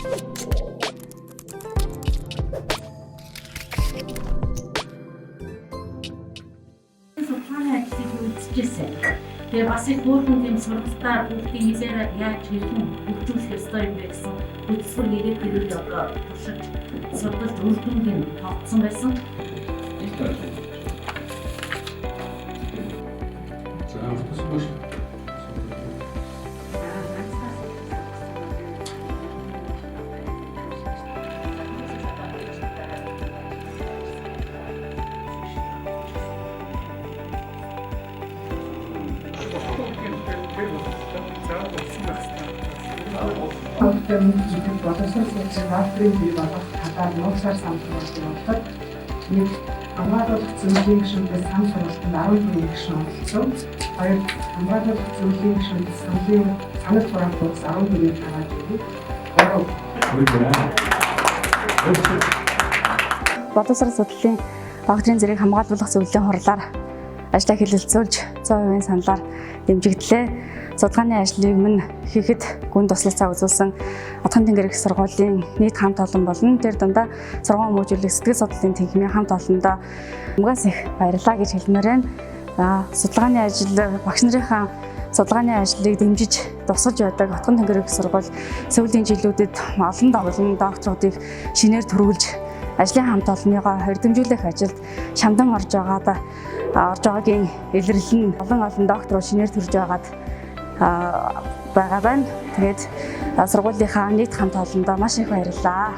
Тэгээ бас их хөөрхөн юм сургалтаар бүгдийн нэлээр яаж хэрхэн хөгжүүлэх ёстой юм бэ гэсэн хөтөлбөр хийгээд тэрийг одоо туршиж сургалт үр дүнгийн тогтсон байсан. Бүгд боловсрол салбарын вактрын бий болох хадаар нууцаар самсруулж явуулахад нэг хамгаалалт зөвлөлийн гишүүнээс сан сургалтанд 14 гишүүн оролцсон. Хоёр хамгаалалт зөвлөлийн гишүүнээс санал хураах курс 14-ийг гаргаж ирсэн. Боловсрол судлалын вактрын зэрэг хамгаалуулах зөвлөлийн хурлаар ажлаа хэлэлцүүлж 100% саналаар дэмжигдлээ. Судалгааны ажлыг мань хийхэд гүн туслалцаа үзүүлсэн Отхон тэнгэр их сургуулийн нийт хамт олон болон тэр дундаа сургууль хүмүүжүүлэх сэтгэл судлалын тэнхимийн хамт олондоо угаас их баярлалаа гэж хэлмээр байна. Судалгааны ажил багш нарын судалгааны ажлыг дэмжиж тусалж байдаг Отхон тэнгэр их сургууль сүүлийн жилүүдэд олон давлан докторуудыг шинээр төрүүлж ажлын хамт олонныгоо хоригдмжуулах ажилд шамдан орж байгаагийн илэрлэл нь олон докторууд шинээр төрж байгаа байна. Тэгээд сургуулийнхаа нийт хамт олондоо маш их баярлалаа.